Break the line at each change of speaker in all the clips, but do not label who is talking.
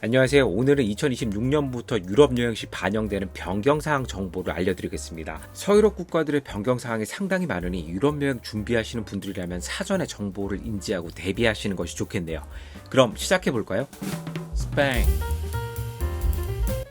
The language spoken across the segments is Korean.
안녕하세요. 오늘은 2026년부터 유럽 여행 시 반영되는 변경사항 정보를 알려드리겠습니다. 서유럽 국가들의 변경사항이 상당히 많으니 유럽 여행 준비하시는 분들이라면 사전에 정보를 인지하고 대비하시는 것이 좋겠네요. 그럼 시작해볼까요?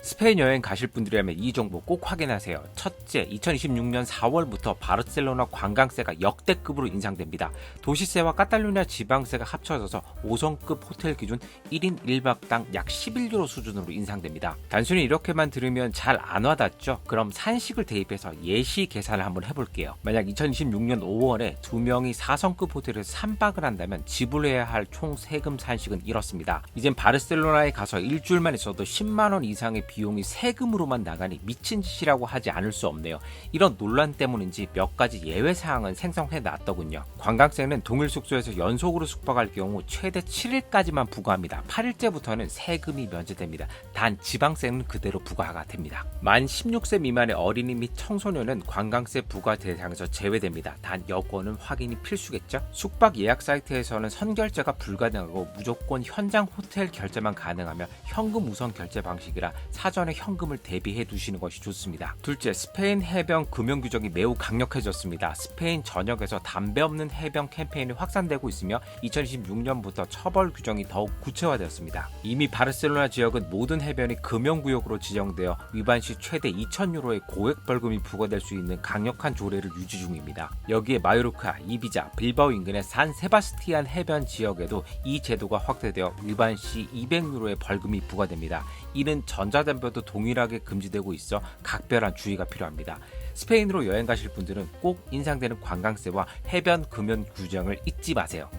스페인 여행 가실 분들이라면 이 정보 꼭 확인하세요. 첫째, 2026년 4월부터 바르셀로나 관광세가 역대급으로 인상됩니다. 도시세와 카탈루냐 지방세가 합쳐져서 5성급 호텔 기준 1인 1박당 약 11유로 수준으로 인상됩니다. 단순히 이렇게만 들으면 잘 안 와닿죠? 그럼 산식을 대입해서 예시 계산을 한번 해볼게요. 만약 2026년 5월에 2명이 4성급 호텔에서 3박을 한다면 지불해야 할 총 세금 산식은 이렇습니다. 이젠 바르셀로나에 가서 일주일만 있어도 10만원 이상의 비용이 세금으로만 나가니 미친 짓이라고 하지 않을 수 없네요. 이런 논란 때문인지 몇 가지 예외 사항은 생성해 놨더군요. 관광세는 동일 숙소에서 연속으로 숙박할 경우 최대 7일까지만 부과합니다. 8일째부터는 세금이 면제됩니다. 단 지방세는 그대로 부과가 됩니다. 만 16세 미만의 어린이 및 청소년은 관광세 부과 대상에서 제외됩니다. 단 여권은 확인이 필수겠죠? 숙박 예약 사이트에서는 선결제가 불가능하고 무조건 현장 호텔 결제만 가능하며 현금 우선 결제 방식이라 사전에 현금을 대비해 두시는 것이 좋습니다. 둘째, 스페인 해변 금연 규정이 매우 강력해졌습니다. 스페인 전역에서 담배 없는 해변 캠페인이 확산되고 있으며 2026년부터 처벌 규정이 더욱 구체화되었습니다. 이미 바르셀로나 지역은 모든 해변이 금연구역으로 지정되어 위반 시 최대 2,000유로의 고액 벌금이 부과될 수 있는 강력한 조례를 유지 중입니다. 여기에 마요르카, 이비자, 빌바오 인근의 산 세바스티안 해변 지역에도 이 제도가 확대되어 위반 시 200유로의 벌금이 부과됩니다. 이는 전자담배도 동일하게 금지되고 있어 각별한 주의가 필요합니다. 스페인으로 여행 가실 분들은 꼭 인상되는 관광세와 해변 금연 규정을 잊지 마세요.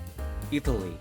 이탈리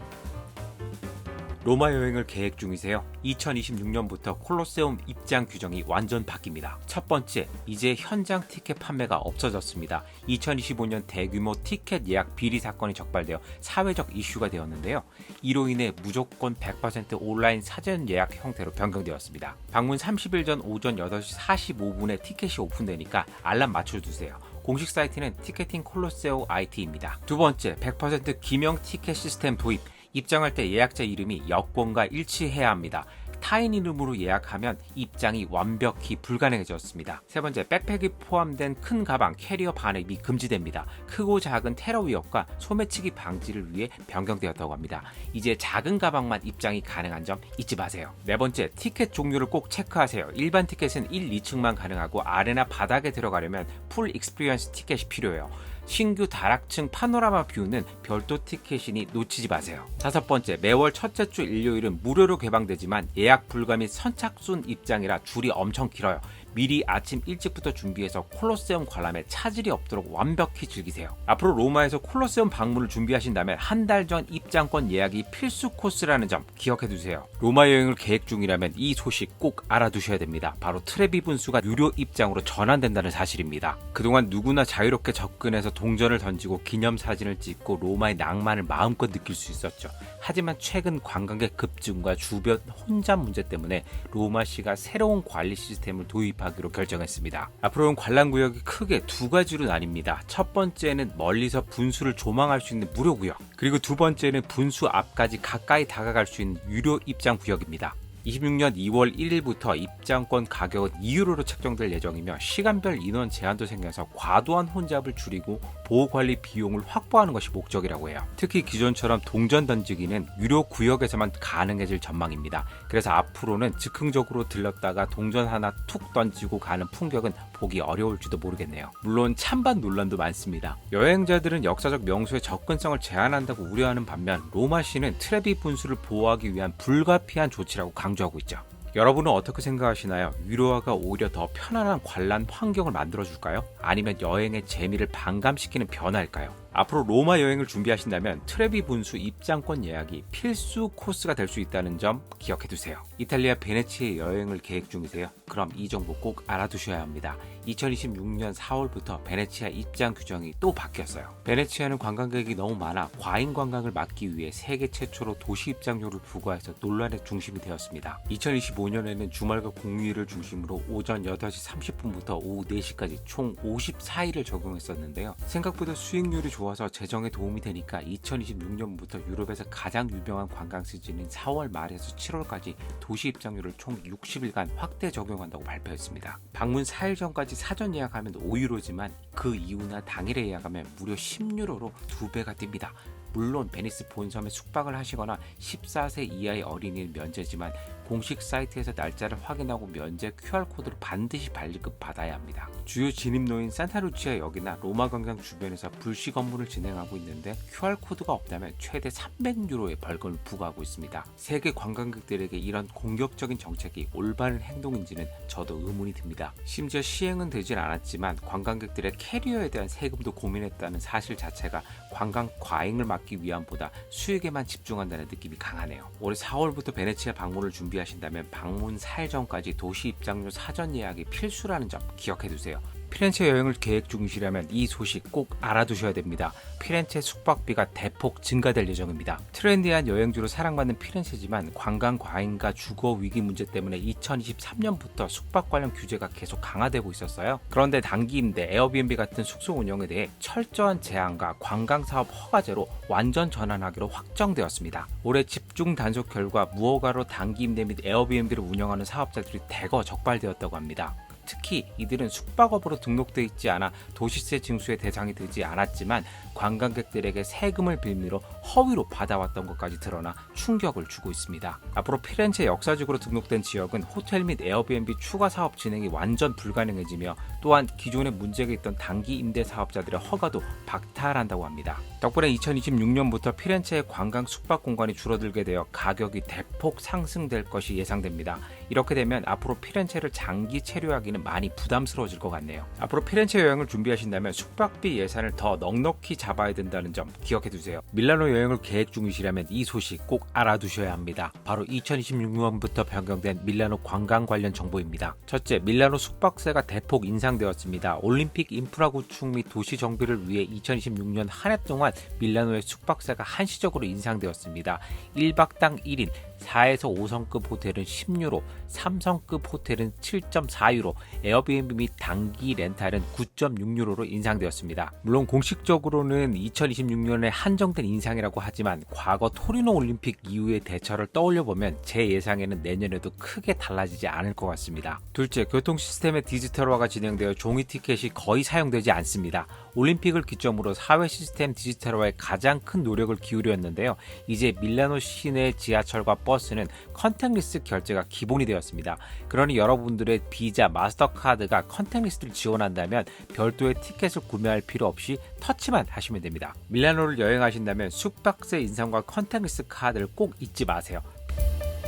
로마 여행을 계획 중이세요? 2026년부터 콜로세움 입장 규정이 완전 바뀝니다. 첫 번째, 이제 현장 티켓 판매가 없어졌습니다. 2025년 대규모 티켓 예약 비리 사건이 적발되어 사회적 이슈가 되었는데요. 이로 인해 무조건 100% 온라인 사전 예약 형태로 변경되었습니다. 방문 30일 전 오전 8시 45분에 티켓이 오픈되니까 알람 맞춰주세요. 공식 사이트는 티켓팅 콜로세오 IT입니다. 두 번째, 100% 기명 티켓 시스템 도입. 입장할 때 예약자 이름이 여권과 일치해야 합니다. 타인 이름으로 예약하면 입장이 완벽히 불가능해졌습니다. 세 번째, 백팩이 포함된 큰 가방, 캐리어 반입이 금지됩니다. 크고 작은 테러 위협과 소매치기 방지를 위해 변경되었다고 합니다. 이제 작은 가방만 입장이 가능한 점 잊지 마세요. 네 번째, 티켓 종류를 꼭 체크하세요. 일반 티켓은 1, 2층만 가능하고 아래나 바닥에 들어가려면 풀 익스피리언스 티켓이 필요해요. 신규 다락층 파노라마 뷰는 별도 티켓이니 놓치지 마세요. 다섯 번째, 매월 첫째 주 일요일은 무료로 개방되지만 예약 불가 및 선착순 입장이라 줄이 엄청 길어요. 미리 아침 일찍부터 준비해서 콜로세움 관람에 차질이 없도록 완벽히 즐기세요. 앞으로 로마에서 콜로세움 방문을 준비하신다면 한 달 전 입장권 예약이 필수 코스라는 점 기억해두세요. 로마 여행을 계획 중이라면 이 소식 꼭 알아두셔야 됩니다. 바로 트레비 분수가 유료 입장으로 전환된다는 사실입니다. 그동안 누구나 자유롭게 접근해서 동전을 던지고 기념사진을 찍고 로마의 낭만을 마음껏 느낄 수 있었죠. 하지만 최근 관광객 급증과 주변 혼잡 문제 때문에 로마시가 새로운 관리 시스템을 도입하기로 결정했습니다. 앞으로는 관람구역이 크게 두 가지로 나뉩니다. 첫 번째는 멀리서 분수를 조망할 수 있는 무료구역, 그리고 두 번째는 분수 앞까지 가까이 다가갈 수 있는 유료 입장 구역입니다. 26년 2월 1일부터 입장권 가격은 2유로로 책정될 예정이며 시간별 인원 제한도 생겨서 과도한 혼잡을 줄이고 보호관리 비용을 확보하는 것이 목적이라고 해요. 특히 기존처럼 동전 던지기는 유료 구역에서만 가능해질 전망입니다. 그래서 앞으로는 즉흥적으로 들렀다가 동전 하나 툭 던지고 가는 풍경은 보기 어려울지도 모르겠네요. 물론 찬반 논란도 많습니다. 여행자들은 역사적 명소의 접근성을 제한한다고 우려하는 반면 로마시는 트레비 분수를 보호하기 위한 불가피한 조치라고 강조하고 있죠. 여러분은 어떻게 생각하시나요? 유료화가 오히려 더 편안한 관람 환경을 만들어줄까요? 아니면 여행의 재미를 반감시키는 변화일까요? 앞으로 로마 여행을 준비하신다면 트레비 분수 입장권 예약이 필수 코스가 될 수 있다는 점 기억해두세요. 이탈리아 베네치아 여행을 계획 중이세요? 그럼 이 정보 꼭 알아두셔야 합니다. 2026년 4월부터 베네치아 입장 규정이 또 바뀌었어요. 베네치아는 관광객이 너무 많아 과잉 관광을 막기 위해 세계 최초로 도시 입장료를 부과해서 논란의 중심이 되었습니다. 2025년에는 주말과 공휴일을 중심으로 오전 8시 30분부터 오후 4시까지 총 54일을 적용했었는데요. 생각보다 수익률이 좋아서 재정에 도움이 되니까 2026년부터 유럽에서 가장 유명한 관광 시즌인 4월 말에서 7월까지 도시 입장료를 총 60일간 확대 적용한다고 발표했습니다. 방문 4일 전까지 사전 예약하면 5유로지만 그 이후나 당일에 예약하면 무려 10유로로 2배가 뜁니다. 물론 베니스 본섬에 숙박을 하시거나 14세 이하의 어린이는 면제지만 공식 사이트에서 날짜를 확인하고 면제 QR코드를 반드시 발급 받아야 합니다. 주요 진입로인 산타루치아 역이나 로마 광장 주변에서 불시 검문을 진행하고 있는데 QR코드가 없다면 최대 300유로의 벌금을 부과하고 있습니다. 세계 관광객들에게 이런 공격적인 정책이 올바른 행동인지는 저도 의문이 듭니다. 심지어 시행은 되질 않았지만 관광객들의 캐리어에 대한 세금도 고민했다는 사실 자체가 관광 과잉을 막기 위함보다 수익에만 집중한다는 느낌이 강하네요. 올해 4월부터 베네치아 방문을 준비하신다면 방문 4일 전까지 도시 입장료 사전 예약이 필수라는 점 기억해두세요. 피렌체 여행을 계획 중이시라면 이 소식 꼭 알아두셔야 됩니다. 피렌체 숙박비가 대폭 증가될 예정입니다. 트렌디한 여행지로 사랑받는 피렌체지만 관광 과잉과 주거 위기 문제 때문에 2023년부터 숙박 관련 규제가 계속 강화되고 있었어요. 그런데 단기 임대, 에어비앤비 같은 숙소 운영에 대해 철저한 제한과 관광 사업 허가제로 완전 전환하기로 확정되었습니다. 올해 집중 단속 결과 무허가로 단기 임대 및 에어비앤비를 운영하는 사업자들이 대거 적발되었다고 합니다. 특히 이들은 숙박업으로 등록되어 있지 않아 도시세 징수의 대상이 되지 않았지만 관광객들에게 세금을 빌미로 허위로 받아왔던 것까지 드러나 충격을 주고 있습니다. 앞으로 피렌체 역사적으로 등록된 지역은 호텔 및 에어비앤비 추가 사업 진행이 완전 불가능해지며 또한 기존에 문제가 있던 단기 임대 사업자들의 허가도 박탈한다고 합니다. 덕분에 2026년부터 피렌체의 관광 숙박 공간이 줄어들게 되어 가격이 대폭 상승될 것이 예상됩니다. 이렇게 되면 앞으로 피렌체를 장기 체류하기는 많이 부담스러워질 것 같네요. 앞으로 피렌체 여행을 준비하신다면 숙박비 예산을 더 넉넉히 잡아야 된다는 점 기억해두세요. 밀라노 여행을 계획 중이시라면 이 소식 꼭 알아두셔야 합니다. 바로 2026년부터 변경된 밀라노 관광 관련 정보입니다. 첫째, 밀라노 숙박세가 대폭 인상되었습니다. 올림픽 인프라 구축 및 도시 정비를 위해 2026년 한 해 동안 밀라노의 숙박세가 한시적으로 인상되었습니다. 1박당 1인 4에서 5성급 호텔은 10유로, 3성급 호텔은 7.4유로, 에어비앤비 및 단기 렌탈은 9.6유로로 인상되었습니다. 물론 공식적으로는 2026년에 한정된 인상이라고 하지만 과거 토리노 올림픽 이후의 대처를 떠올려보면 제 예상에는 내년에도 크게 달라지지 않을 것 같습니다. 둘째, 교통 시스템의 디지털화가 진행되어 종이 티켓이 거의 사용되지 않습니다. 올림픽을 기점으로 사회 시스템 디지털화에 가장 큰 노력을 기울였는데요. 이제 밀라노 시내 지하철과 버스는 컨택리스 결제가 기본이 되었습니다. 그러니 여러분들의 비자, 마스터카드가 컨택리스를 지원한다면 별도의 티켓을 구매할 필요 없이 터치만 하시면 됩니다. 밀라노를 여행하신다면 숙박세 인상과 컨택리스 카드를 꼭 잊지 마세요.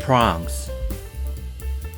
프랑스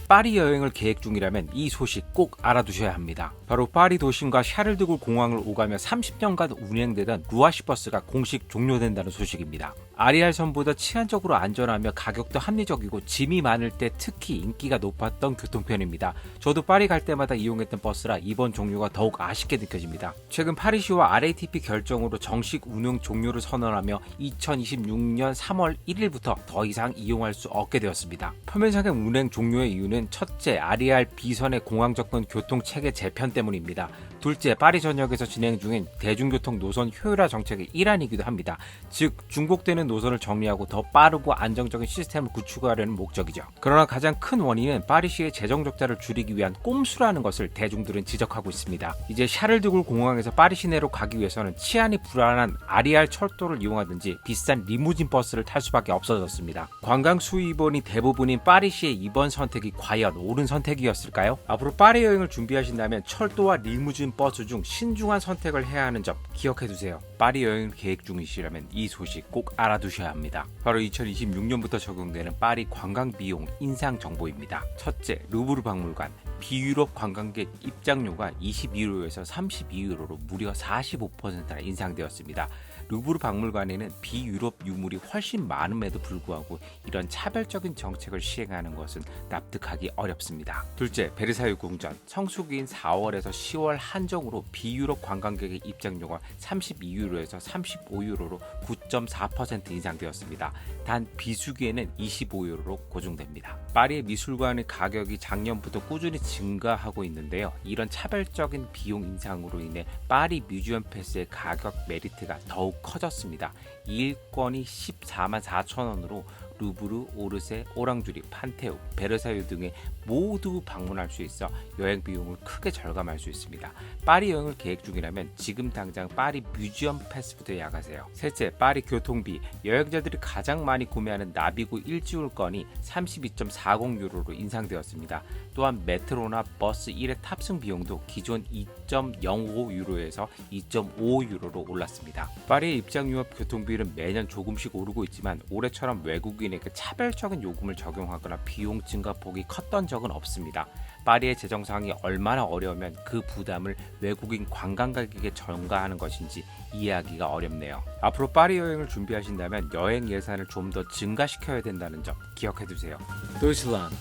파리 여행을 계획 중이라면 이 소식 꼭 알아두셔야 합니다. 바로 파리 도심과 샤를드골 공항을 오가며 30년간 운행되던 루아시 버스가 공식 종료된다는 소식입니다. 아리알선보다 치안적으로 안전하며 가격도 합리적이고 짐이 많을 때 특히 인기가 높았던 교통편입니다. 저도 파리 갈 때마다 이용했던 버스라 이번 종료가 더욱 아쉽게 느껴집니다. 최근 파리시와 RATP 결정으로 정식 운행 종료를 선언하며 2026년 3월 1일부터 더 이상 이용할 수 없게 되었습니다. 표면상의 운행 종료의 이유는 첫째, 아리알 B선의 공항 접근 교통체계 재편 때문입니다. 둘째, 파리 전역에서 진행 중인 대중교통 노선 효율화 정책의 일환이기도 합니다. 즉, 중복되는 노선을 정리하고 더 빠르고 안정적인 시스템을 구축하려는 목적이죠. 그러나 가장 큰 원인은 파리시의 재정 적자를 줄이기 위한 꼼수라는 것을 대중들은 지적하고 있습니다. 이제 샤를드골 공항에서 파리 시내로 가기 위해서는 치안이 불안한 아리알 철도를 이용하든지 비싼 리무진 버스를 탈 수밖에 없어졌습니다. 관광 수입원이 대부분인 파리시의 이번 선택이 과연 옳은 선택이었을까요? 앞으로 파리 여행을 준비하신다면 철도와 리무진 버스 중 신중한 선택을 해야 하는 점 기억해두세요. 파리 여행을 계획 중이시라면 이 소식 꼭 알아두셔야 합니다. 바로 2026년부터 적용되는 파리 관광 비용 인상 정보입니다. 첫째, 루브르 박물관. 비유럽 관광객 입장료가 22유로에서 32유로로 무려 45%나 인상되었습니다. 루브르 박물관에는 비유럽 유물이 훨씬 많음에도 불구하고 이런 차별적인 정책을 시행하는 것은 납득하기 어렵습니다. 둘째, 베르사유 궁전. 성수기인 4월에서 10월 한정으로 비유럽 관광객의 입장료가 32유로에서 35유로로 9.4% 인상되었습니다. 단 비수기에는 25유로로 고정됩니다. 파리의 미술관의 가격이 작년부터 꾸준히 증가하고 있는데요. 이런 차별적인 비용 인상으로 인해 파리 뮤지엄 패스의 가격 메리트가 더욱 커졌습니다. 2일권이 14만 4천 원으로 루브르, 오르세, 오랑주리, 판테온, 베르사유 등에 모두 방문할 수 있어 여행 비용을 크게 절감할 수 있습니다. 파리 여행을 계획 중이라면 지금 당장 파리 뮤지엄 패스부터 예약하세요. 셋째, 파리 교통비. 여행자들이 가장 많이 구매하는 나비구 일주일권이 32.40유로로 인상되었습니다. 또한 메트로나 버스 1회 탑승 비용도 기존 2.05유로에서 2.55유로로 올랐습니다. 파리의 입장 유업 교통비는 매년 조금씩 오르고 있지만 올해처럼 외국인에게 차별적인 요금을 적용하거나 비용 증가폭이 컸던 적은 없습니다. 파리의 재정 상황이 얼마나 어려우면 그 부담을 외국인 관광객에게 전가하는 것인지 이해하기가 어렵네요. 앞으로 파리 여행을 준비하신다면 여행 예산을 좀 더 증가시켜야 된다는 점 기억해두세요. 도이슬란드.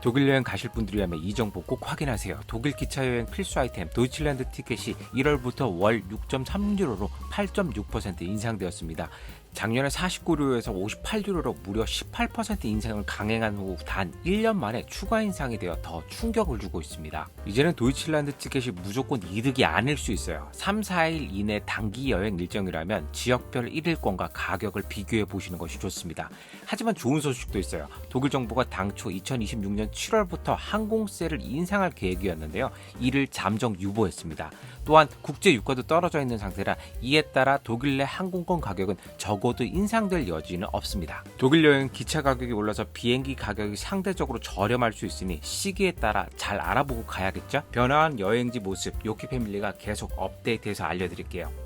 독일 여행 가실 분들이라면 이 정보 꼭 확인하세요. 독일 기차 여행 필수 아이템 도이칠랜드 티켓이 1월부터 월 6.3유로로 8.6% 인상되었습니다. 작년에 49유로에서 58유로로 무려 18% 인상을 강행한 후 단 1년 만에 추가 인상이 되어 더 충격을 주고 있습니다. 이제는 도이칠란드 티켓이 무조건 이득이 아닐 수 있어요. 3, 4일 이내 단기 여행 일정이라면 지역별 1일권과 가격을 비교해 보시는 것이 좋습니다. 하지만 좋은 소식도 있어요. 독일 정부가 당초 2026년 7월부터 항공세를 인상할 계획이었는데요. 이를 잠정 유보했습니다. 또한 국제 유가도 떨어져 있는 상태라 이에 따라 독일 내 항공권 가격은 적어도 인상될 여지는 없습니다. 독일 여행 기차 가격이 올라서 비행기 가격이 상대적으로 저렴할 수 있으니 시기에 따라 잘 알아보고 가야겠죠? 변화한 여행지 모습 요키 패밀리가 계속 업데이트해서 알려드릴게요.